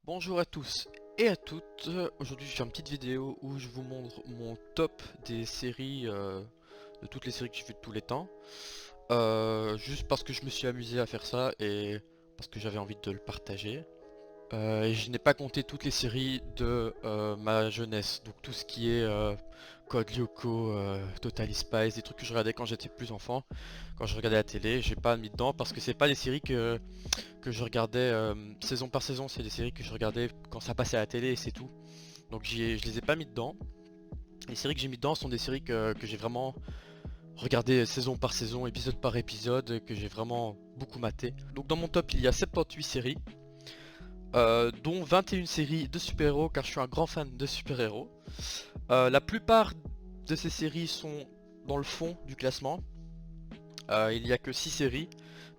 Bonjour à tous et à toutes, aujourd'hui je fais une petite vidéo où je vous montre mon top des séries, de toutes les séries que j'ai vues de tous les temps. Juste parce que je me suis amusé à faire ça et parce que j'avais envie de le partager. Et je n'ai pas compté toutes les séries de ma jeunesse, donc tout ce qui est Code Lyoko, Totally Spies, des trucs que je regardais quand j'étais plus enfant, quand je regardais la télé, j'ai pas mis dedans parce que c'est pas des séries que je regardais saison par saison, c'est des séries que je regardais quand ça passait à la télé et c'est tout. Donc je les ai pas mis dedans. Les séries que j'ai mis dedans sont des séries que j'ai vraiment regardé saison par saison, épisode par épisode, que j'ai vraiment beaucoup maté. Donc dans mon top il y a 78 séries, dont 21 séries de super-héros car je suis un grand fan de super-héros. La plupart de ces séries sont dans le fond du classement. Il n'y a que 6 séries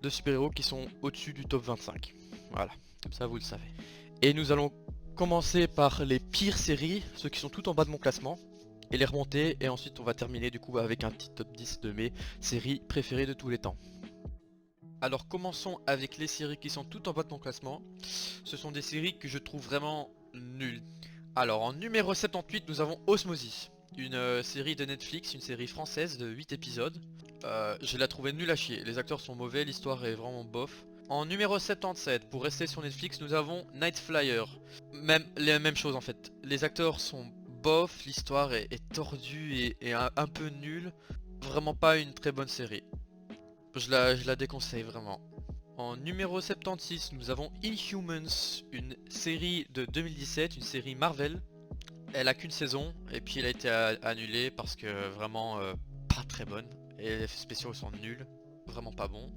de super-héros qui sont au-dessus du top 25. Voilà, comme ça vous le savez. Et nous allons commencer par les pires séries, ceux qui sont tout en bas de mon classement, et les remonter, et ensuite on va terminer du coup avec un petit top 10 de mes séries préférées de tous les temps. Alors commençons avec les séries qui sont tout en bas de mon classement. Ce sont des séries que je trouve vraiment nulles. Alors en numéro 78 nous avons Osmosis, une série de Netflix, une série française de 8 épisodes. Je la trouvais nulle à chier, les acteurs sont mauvais, l'histoire est vraiment bof. En numéro 77, pour rester sur Netflix, nous avons Night Flyer. Même, les mêmes choses en fait. Les acteurs sont bof, l'histoire est tordue et un peu nulle. Vraiment pas une très bonne série. Je la déconseille vraiment. En numéro 76, nous avons Inhumans, une série de 2017, une série Marvel. Elle a qu'une saison et puis elle a été annulée parce que vraiment pas très bonne. Et les effets spéciaux sont nuls, vraiment pas bons.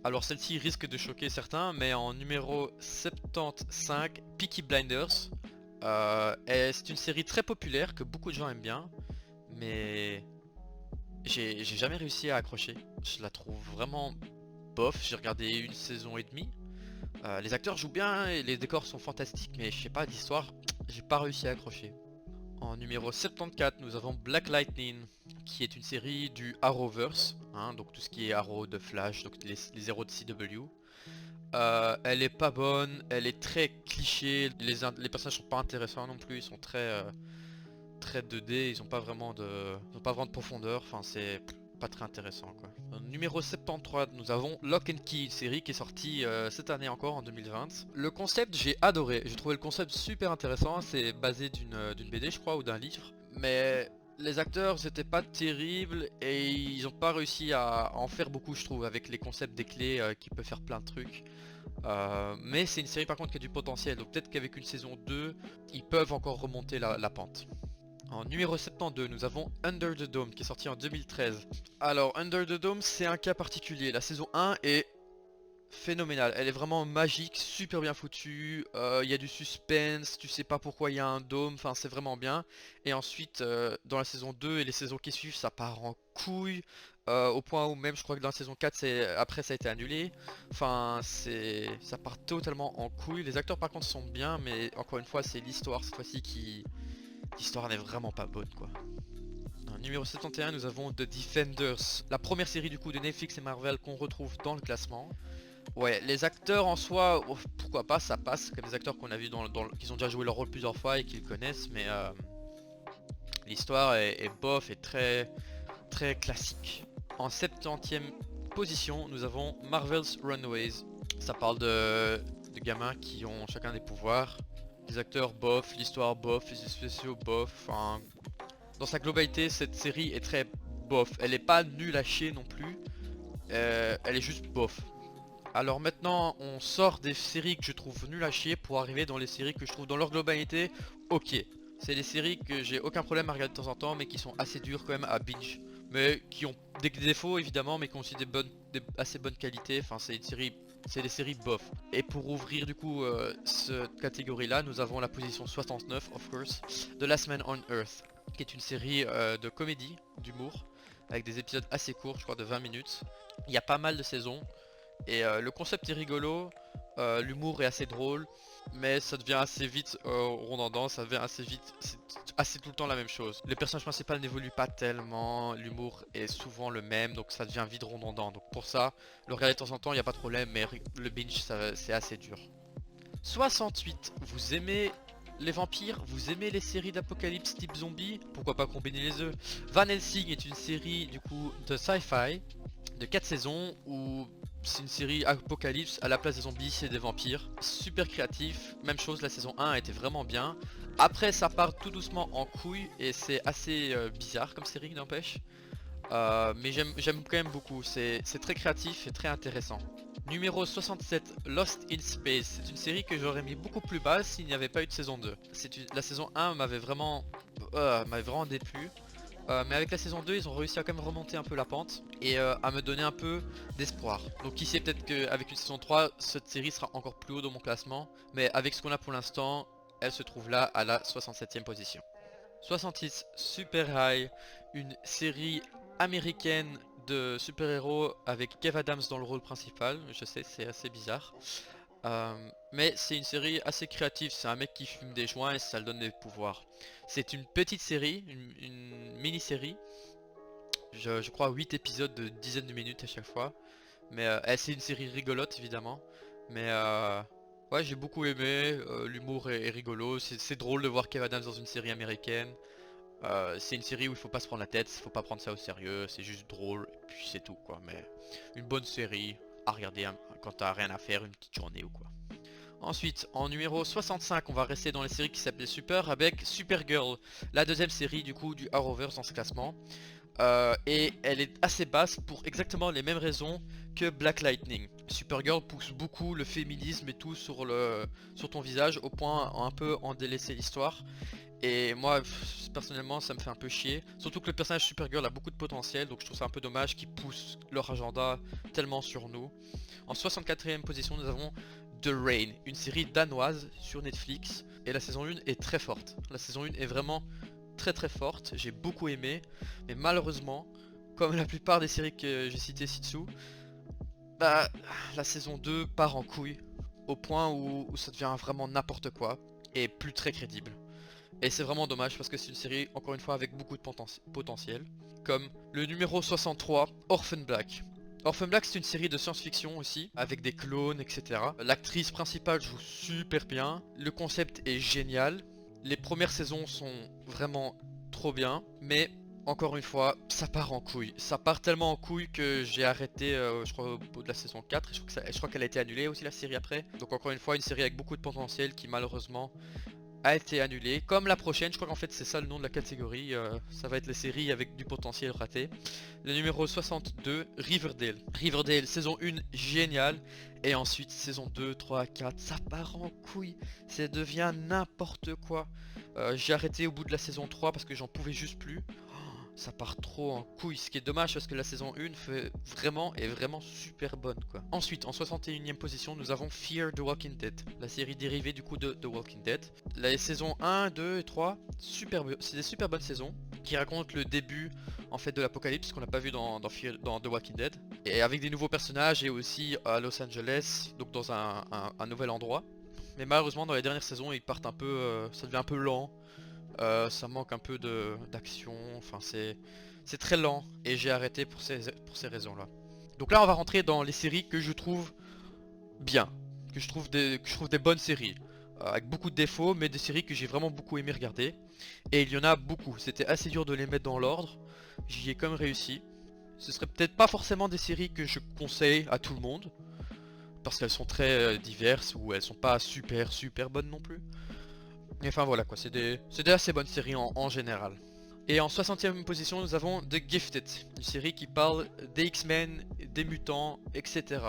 Alors celle-ci risque de choquer certains, mais en numéro 75, Peaky Blinders. C'est une série très populaire que beaucoup de gens aiment bien, mais j'ai jamais réussi à accrocher. Je la trouve vraiment bof, j'ai regardé une saison et demie. Les acteurs jouent bien et les décors sont fantastiques, mais je sais pas, l'histoire, j'ai pas réussi à accrocher. En numéro 74, nous avons Black Lightning, qui est une série du Arrowverse, hein, donc tout ce qui est Arrow de Flash, donc les héros de CW. Elle est pas bonne, elle est très cliché, les personnages sont pas intéressants non plus, ils sont très 2D, ils ont pas vraiment de profondeur, enfin c'est pas très intéressant quoi. Numéro 73, nous avons Lock and Key, une série qui est sortie cette année encore en 2020. Le concept j'ai adoré, j'ai trouvé le concept super intéressant, c'est basé d'une BD je crois ou d'un livre, mais les acteurs c'était pas terrible et ils ont pas réussi à en faire beaucoup je trouve avec les concepts des clés qui peuvent faire plein de trucs. Mais c'est une série par contre qui a du potentiel, donc peut-être qu'avec une saison 2 ils peuvent encore remonter la pente. En numéro 72, nous avons Under the Dome qui est sorti en 2013. Alors Under the Dome c'est un cas particulier, la saison 1 est phénoménale, elle est vraiment magique, super bien foutue, il y a du suspense, tu sais pas pourquoi il y a un dôme, enfin c'est vraiment bien. Et ensuite dans la saison 2 et les saisons qui suivent ça part en couille, au point où même je crois que dans la saison 4 après ça a été annulé. Enfin ça part totalement en couille, les acteurs par contre sont bien mais encore une fois c'est l'histoire cette fois-ci qui... L'histoire n'est vraiment pas bonne quoi. Numéro 71, nous avons The Defenders, la première série du coup de Netflix et Marvel qu'on retrouve dans le classement. Ouais, les acteurs en soi, oh, pourquoi pas, ça passe, comme des acteurs qu'on a vu qui ont déjà joué leur rôle plusieurs fois et qu'ils connaissent, mais l'histoire est bof et très classique. En 70e position, nous avons Marvel's Runaways. Ça parle de gamins qui ont chacun des pouvoirs. Les acteurs bof, l'histoire bof, les effets spéciaux bof, enfin... Dans sa globalité, cette série est très bof. Elle est pas nulle à chier non plus. Elle est juste bof. Alors maintenant, on sort des séries que je trouve nulles à chier pour arriver dans les séries que je trouve dans leur globalité ok. C'est des séries que j'ai aucun problème à regarder de temps en temps, mais qui sont assez dures quand même à binge. Mais qui ont des défauts évidemment, mais qui ont aussi assez bonnes qualités. Enfin, c'est des séries bof. Et pour ouvrir du coup cette catégorie là, nous avons la position 69 of course, The Last Man on Earth, qui est une série de comédie, d'humour, avec des épisodes assez courts, je crois de 20 minutes. Il y a pas mal de saisons. Et le concept est rigolo, l'humour est assez drôle, mais ça devient assez vite redondant, ça devient assez vite, c'est assez tout le temps la même chose. Le personnage principal n'évolue pas tellement, l'humour est souvent le même, donc ça devient vite redondant. Donc pour ça, le regarder de temps en temps, il n'y a pas de problème, mais le binge, c'est assez dur. 68, vous aimez les vampires, vous aimez les séries d'apocalypse type zombie, pourquoi pas combiner les deux. Van Helsing est une série du coup de sci-fi de 4 saisons où c'est une série apocalypse, à la place des zombies c'est des vampires. Super créatif, même chose, la saison 1 était vraiment bien. Après ça part tout doucement en couille et c'est assez bizarre comme série n'empêche. Mais j'aime quand même beaucoup, c'est très créatif et très intéressant. Numéro 67, Lost in Space. C'est une série que j'aurais mis beaucoup plus bas s'il n'y avait pas eu de saison 2. La saison 1 m'avait vraiment déplu. Mais avec la saison 2 ils ont réussi à quand même remonter un peu la pente et à me donner un peu d'espoir. Donc qui sait, peut-être qu'avec une saison 3 cette série sera encore plus haut dans mon classement. Mais avec ce qu'on a pour l'instant, elle se trouve là à la 67e position. 66, Super High, une série américaine de super-héros avec Kev Adams dans le rôle principal. Je sais, c'est assez bizarre. Mais c'est une série assez créative, c'est un mec qui fume des joints et ça le donne des pouvoirs. C'est une petite série, une mini-série. Je crois 8 épisodes de dizaines de minutes à chaque fois. Mais c'est une série rigolote évidemment. Mais ouais, j'ai beaucoup aimé, l'humour est rigolo, c'est drôle de voir Kev Adams dans une série américaine. C'est une série où il faut pas se prendre la tête, faut pas prendre ça au sérieux, c'est juste drôle, et puis c'est tout quoi. Mais une bonne série à regarder quand t'as rien à faire, une petite journée ou quoi. Ensuite, en numéro 65, on va rester dans les séries qui s'appelaient Super avec Supergirl, la deuxième série du coup du Arrowverse dans ce classement. Et elle est assez basse pour exactement les mêmes raisons que Black Lightning. Supergirl pousse beaucoup le féminisme et tout sur ton visage au point un peu en délaisser l'histoire. Et moi personnellement ça me fait un peu chier. Surtout que le personnage Supergirl a beaucoup de potentiel, donc je trouve ça un peu dommage qu'ils poussent leur agenda tellement sur nous. En 64e position nous avons The Rain, une série danoise sur Netflix. Et la saison 1 est très forte. La saison 1 est vraiment très forte, j'ai beaucoup aimé. Mais malheureusement, comme la plupart des séries que j'ai citées ci-dessous, bah la saison 2 part en couille. Au point où ça devient vraiment n'importe quoi. Et plus très crédible. Et c'est vraiment dommage parce que c'est une série, encore une fois, avec beaucoup de potentiel. Comme le numéro 63, Orphan Black. Orphan Black, c'est une série de science-fiction aussi, avec des clones, etc. L'actrice principale joue super bien, le concept est génial. Les premières saisons sont vraiment trop bien, mais encore une fois, ça part en couille. Ça part tellement en couille que j'ai arrêté, je crois, au bout de la saison 4. Je crois qu'elle a été annulée aussi la série après. Donc encore une fois, une série avec beaucoup de potentiel qui malheureusement a été annulé, comme la prochaine. Je crois qu'en fait c'est ça le nom de la catégorie, ça va être les séries avec du potentiel raté. Le numéro 62, Riverdale. Riverdale, saison 1, génial. Et ensuite saison 2, 3, 4, ça part en couille. Ça devient n'importe quoi. J'ai arrêté au bout de la saison 3 parce que j'en pouvais juste plus. Ça part trop en couille, ce qui est dommage parce que la saison 1 est vraiment super bonne quoi. Ensuite, en 61e position, nous avons Fear the Walking Dead, la série dérivée du coup de The Walking Dead. Les saisons 1, 2 et 3, c'est des super bonnes saisons qui racontent le début en fait de l'apocalypse qu'on n'a pas vu dans The Walking Dead. Et avec des nouveaux personnages et aussi à Los Angeles, donc dans un nouvel endroit. Mais malheureusement dans les dernières saisons ils partent un peu, ça devient un peu lent. Ça manque un peu d'action, enfin c'est très lent et j'ai arrêté pour ces raisons là. Donc là on va rentrer dans les séries que je trouve bien, que je trouve des bonnes séries, avec beaucoup de défauts mais des séries que j'ai vraiment beaucoup aimé regarder. Et il y en a beaucoup, c'était assez dur de les mettre dans l'ordre, j'y ai quand même réussi. Ce serait peut-être pas forcément des séries que je conseille à tout le monde, parce qu'elles sont très diverses ou elles sont pas super bonnes non plus. Et enfin voilà quoi, c'est des assez bonnes séries en général. Et en 60e position nous avons The Gifted, une série qui parle des X-Men, des mutants, etc.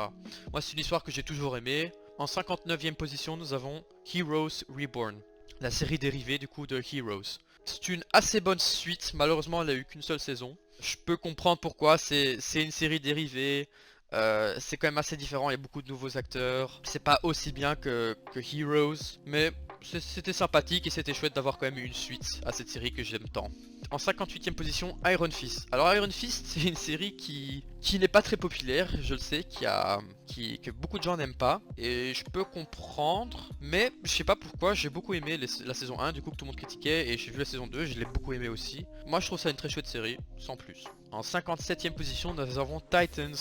Moi c'est une histoire que j'ai toujours aimée. En 59e position nous avons Heroes Reborn, la série dérivée du coup de Heroes. C'est une assez bonne suite, malheureusement elle a eu qu'une seule saison. Je peux comprendre pourquoi, c'est une série dérivée. C'est quand même assez différent, il y a beaucoup de nouveaux acteurs. C'est pas aussi bien que Heroes, mais c'était sympathique et c'était chouette d'avoir quand même une suite à cette série que j'aime tant. En 58e position, Iron Fist. Alors Iron Fist, c'est une série qui n'est pas très populaire, je le sais, que beaucoup de gens n'aiment pas. Et je peux comprendre, mais je sais pas pourquoi, j'ai beaucoup aimé la saison 1, du coup que tout le monde critiquait, et j'ai vu la saison 2, je l'ai beaucoup aimé aussi. Moi je trouve ça une très chouette série, sans plus. En 57e position, nous avons Titans.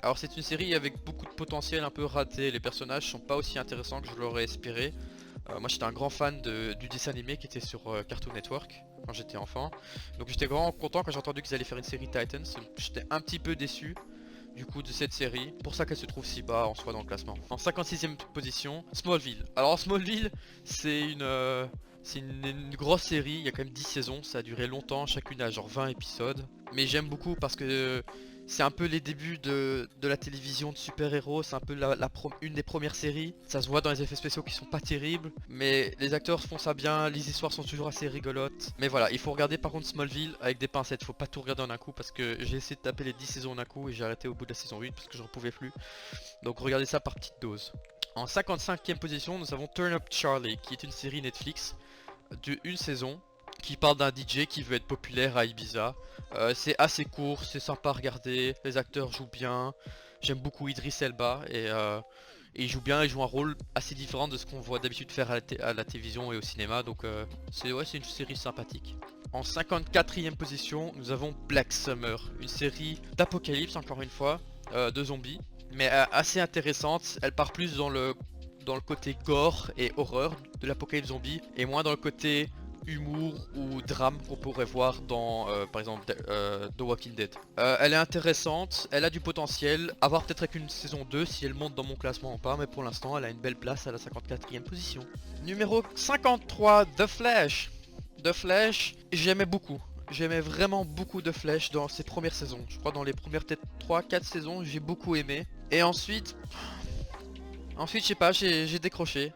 Alors c'est une série avec beaucoup de potentiel un peu raté, les personnages sont pas aussi intéressants que je l'aurais espéré. Moi j'étais un grand fan du dessin animé qui était sur Cartoon Network quand j'étais enfant. Donc j'étais vraiment content quand j'ai entendu qu'ils allaient faire une série Titans. J'étais un petit peu déçu du coup de cette série. Pour ça qu'elle se trouve si bas en soi dans le classement. En 56e position, Smallville. Alors Smallville, c'est une grosse série, il y a quand même 10 saisons, ça a duré longtemps, chacune a genre 20 épisodes. Mais j'aime beaucoup parce que c'est un peu les débuts de la télévision de super-héros, c'est un peu une des premières séries. Ça se voit dans les effets spéciaux qui sont pas terribles, mais les acteurs font ça bien, les histoires sont toujours assez rigolotes. Mais voilà, il faut regarder par contre Smallville avec des pincettes, faut pas tout regarder en un coup parce que j'ai essayé de taper les 10 saisons en un coup et j'ai arrêté au bout de la saison 8 parce que je ne pouvais plus. Donc regardez ça par petite dose. En 55e position, nous avons Turn Up Charlie, qui est une série Netflix de une saison qui parle d'un DJ qui veut être populaire à Ibiza. C'est assez court, c'est sympa à regarder, les acteurs jouent bien. J'aime beaucoup Idris Elba et il joue bien, il joue un rôle assez différent de ce qu'on voit d'habitude faire à la télévision et au cinéma. Donc c'est une série sympathique. En 54e position, nous avons Black Summer, une série d'apocalypse encore une fois, de zombies, mais assez intéressante. Elle part plus dans le côté gore et horreur de l'apocalypse zombie et moins dans le côté humour ou drame qu'on pourrait voir dans par exemple The Walking Dead. Elle est intéressante, elle a du potentiel, à voir peut-être avec une saison 2 si elle monte dans mon classement ou pas, mais pour l'instant elle a une belle place à la 54e position. Numéro 53, The Flash. The Flash, j'aimais beaucoup. J'aimais vraiment beaucoup The Flash dans ses premières saisons. Je crois dans les premières peut-être 3-4 saisons, j'ai beaucoup aimé. Et ensuite, je sais pas, j'ai décroché.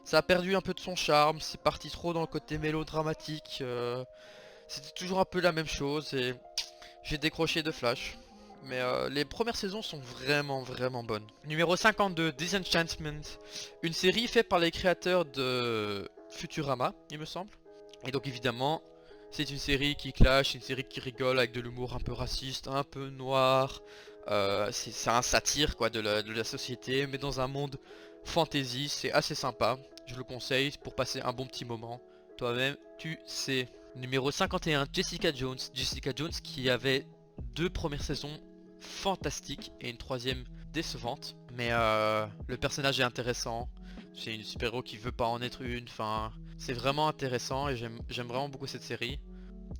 Ça a perdu un peu de son charme, c'est parti trop dans le côté mélodramatique. C'était toujours un peu la même chose et j'ai décroché de Flash. Mais les premières saisons sont vraiment vraiment bonnes. Numéro 52, Disenchantment. Une série faite par les créateurs de Futurama, il me semble. Et donc évidemment, c'est une série qui clash, une série qui rigole avec de l'humour un peu raciste, un peu noir. C'est un satire quoi de la société, mais dans un monde fantasy, c'est assez sympa. Je le conseille pour passer un bon petit moment. Toi-même, tu sais. Numéro 51, Jessica Jones. Jessica Jones qui avait 2 premières saisons fantastiques et une troisième décevante. Mais le personnage est intéressant. C'est une super-héros qui veut pas en être une. Enfin, c'est vraiment intéressant et j'aime vraiment beaucoup cette série.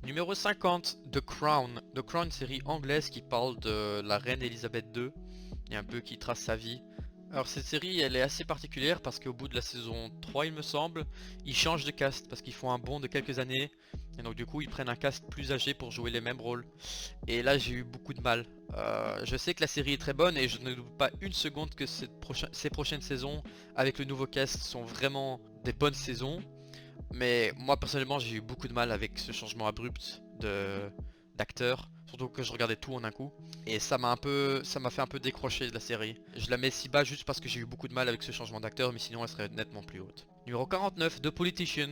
Numéro 50, The Crown. The Crown, série anglaise qui parle de la reine Elisabeth II et un peu qui trace sa vie. Alors cette série elle est assez particulière parce qu'au bout de la saison 3 il me semble, ils changent de cast parce qu'ils font un bond de quelques années et donc du coup ils prennent un cast plus âgé pour jouer les mêmes rôles. Et là j'ai eu beaucoup de mal. Je sais que la série est très bonne et je ne doute pas une seconde que ces prochaines saisons avec le nouveau cast sont vraiment des bonnes saisons. Mais moi personnellement j'ai eu beaucoup de mal avec ce changement abrupt d'acteur. Surtout que je regardais tout en un coup. Et ça m'a fait un peu décrocher de la série. Je la mets si bas juste parce que j'ai eu beaucoup de mal avec ce changement d'acteur, mais sinon elle serait nettement plus haute. Numéro 49, The Politician.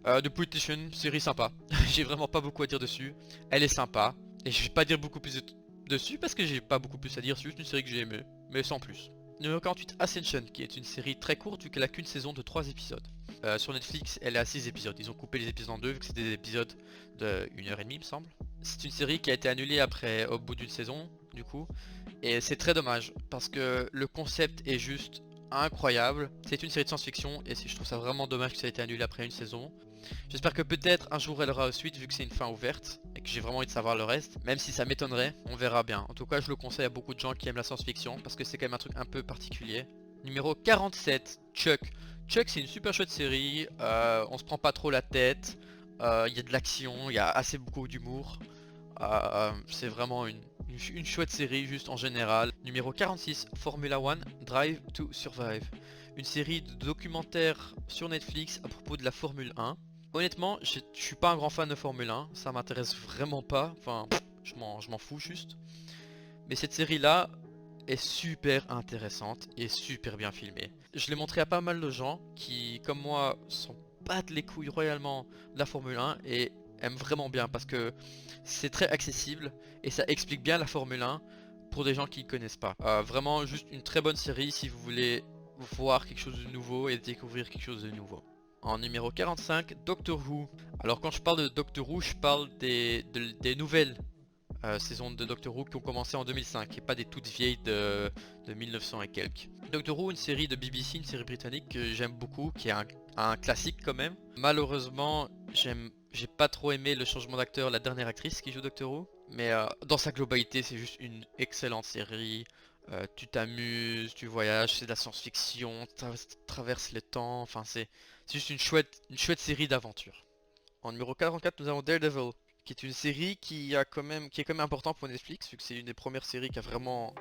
The Politician, série sympa. J'ai vraiment pas beaucoup à dire dessus. Elle est sympa. Et je vais pas dire beaucoup plus dessus parce que j'ai pas beaucoup plus à dire. C'est juste une série que j'ai aimée, mais sans plus. Numéro 48, Ascension, qui est une série très courte vu qu'elle a qu'une saison de 3 épisodes. Sur Netflix, elle est à 6 épisodes. Ils ont coupé les épisodes en deux vu que c'était des épisodes de 1h30 il me semble. C'est une série qui a été annulée au bout d'une saison du coup. Et c'est très dommage parce que le concept est juste incroyable. C'est une série de science-fiction et je trouve ça vraiment dommage que ça ait été annulé après une saison. J'espère que peut-être un jour elle aura suite vu que c'est une fin ouverte et que j'ai vraiment envie de savoir le reste. Même si ça m'étonnerait, on verra bien. En tout cas je le conseille à beaucoup de gens qui aiment la science-fiction parce que c'est quand même un truc un peu particulier. Numéro 47, Chuck. Chuck c'est une super chouette série, on se prend pas trop la tête, il y a de l'action, il y a assez beaucoup d'humour. C'est vraiment une chouette série juste en général. Numéro 46, Formula One Drive to Survive. Une série de documentaires sur Netflix à propos de la Formule 1. Honnêtement, je suis pas un grand fan de Formule 1, ça m'intéresse vraiment pas, enfin je m'en fous juste. Mais cette série là est super intéressante et super bien filmée. Je l'ai montré à pas mal de gens qui, comme moi, s'en battent les couilles royalement de la Formule 1 et aiment vraiment bien parce que c'est très accessible et ça explique bien la Formule 1 pour des gens qui ne connaissent pas. Vraiment juste une très bonne série si vous voulez voir quelque chose de nouveau et découvrir quelque chose de nouveau. En numéro 45, Doctor Who. Alors quand je parle de Doctor Who, je parle des nouvelles saisons de Doctor Who qui ont commencé en 2005 et pas des toutes vieilles de 1900 et quelques. Doctor Who, une série de BBC, une série britannique que j'aime beaucoup, qui est un classique quand même. Malheureusement, j'ai pas trop aimé le changement d'acteur, la dernière actrice qui joue Doctor Who. Mais dans sa globalité, c'est juste une excellente série. Tu t'amuses, tu voyages, c'est de la science-fiction, tu traverses le temps, enfin c'est juste une chouette série d'aventure. En numéro 44, nous avons Daredevil, qui est une série qui est quand même important pour Netflix, vu que c'est une des premières séries qui a vraiment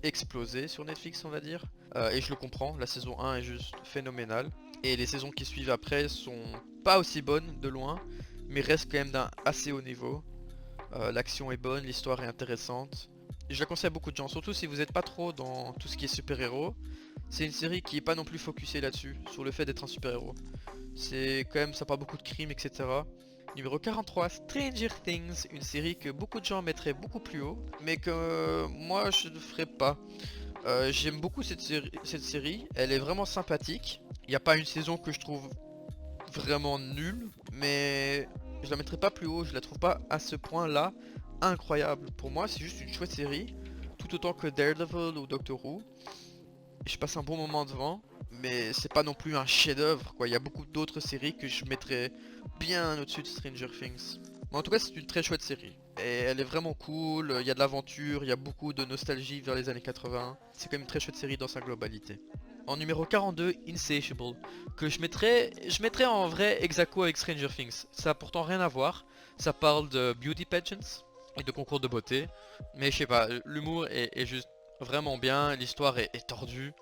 explosé sur Netflix, on va dire. Et je le comprends, la saison 1 est juste phénoménale. Et les saisons qui suivent après sont pas aussi bonnes de loin, mais restent quand même d'un assez haut niveau. L'action est bonne, l'histoire est intéressante. Et je la conseille à beaucoup de gens, surtout si vous n'êtes pas trop dans tout ce qui est super-héros. C'est une série qui est pas non plus focusée là-dessus, sur le fait d'être un super-héros. C'est quand même, ça parle beaucoup de crimes, etc. Numéro 43, Stranger Things, une série que beaucoup de gens mettraient beaucoup plus haut, mais que moi je ne ferai pas. J'aime beaucoup cette série, elle est vraiment sympathique. Il n'y a pas une saison que je trouve vraiment nulle, mais je la mettrai pas plus haut, je la trouve pas à ce point là incroyable. Pour moi c'est juste une chouette série, tout autant que Daredevil ou Doctor Who. Je passe un bon moment devant, mais c'est pas non plus un chef-d'œuvre quoi. Il y a beaucoup d'autres séries que je mettrais bien au-dessus de Stranger Things. Mais en tout cas, c'est une très chouette série. Et elle est vraiment cool, il y a de l'aventure, il y a beaucoup de nostalgie vers les années 80. C'est quand même une très chouette série dans sa globalité. En numéro 42, Insatiable, que je mettrais en vrai ex aequo avec Stranger Things. Ça a pourtant rien à voir. Ça parle de beauty pageants et de concours de beauté. Mais je sais pas, l'humour est juste vraiment bien, l'histoire est tordue.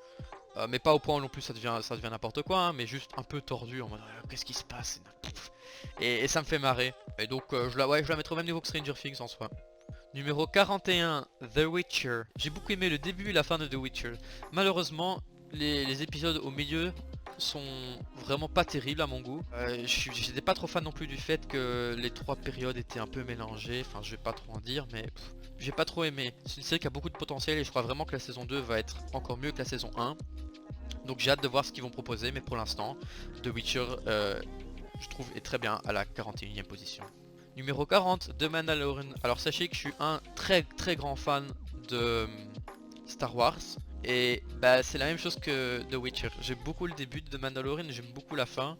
Mais pas au point où non plus ça devient n'importe quoi, hein, mais juste un peu tordu en mode qu'est-ce qui se passe et ça me fait marrer. Et donc je la mettrai au même niveau que Stranger Things en soi. Numéro 41, The Witcher. J'ai beaucoup aimé le début et la fin de The Witcher. Malheureusement, les épisodes au milieu sont vraiment pas terribles à mon goût. J'étais pas trop fan non plus du fait que les trois périodes étaient un peu mélangées. Enfin, je vais pas trop en dire, mais j'ai pas trop aimé. C'est une série qui a beaucoup de potentiel et je crois vraiment que la saison 2 va être encore mieux que la saison 1. Donc j'ai hâte de voir ce qu'ils vont proposer, mais pour l'instant, The Witcher, je trouve, est très bien à la 41e position. Numéro 40, The Mandalorian. Alors sachez que je suis un très grand fan de Star Wars. Et bah c'est la même chose que The Witcher. J'aime beaucoup le début de The Mandalorian, j'aime beaucoup la fin.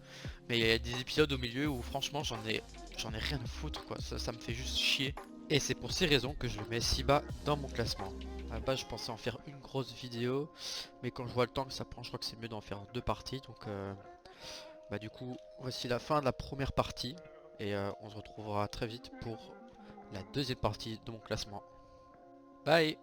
Mais il y a des épisodes au milieu où franchement j'en ai rien à foutre quoi. Ça me fait juste chier. Et c'est pour ces raisons que je le mets si bas dans mon classement. À la base je pensais en faire une grosse vidéo, mais quand je vois le temps que ça prend, je crois que c'est mieux d'en faire deux parties. Donc bah du coup voici la fin de la première partie. Et on se retrouvera très vite pour la deuxième partie de mon classement. Bye.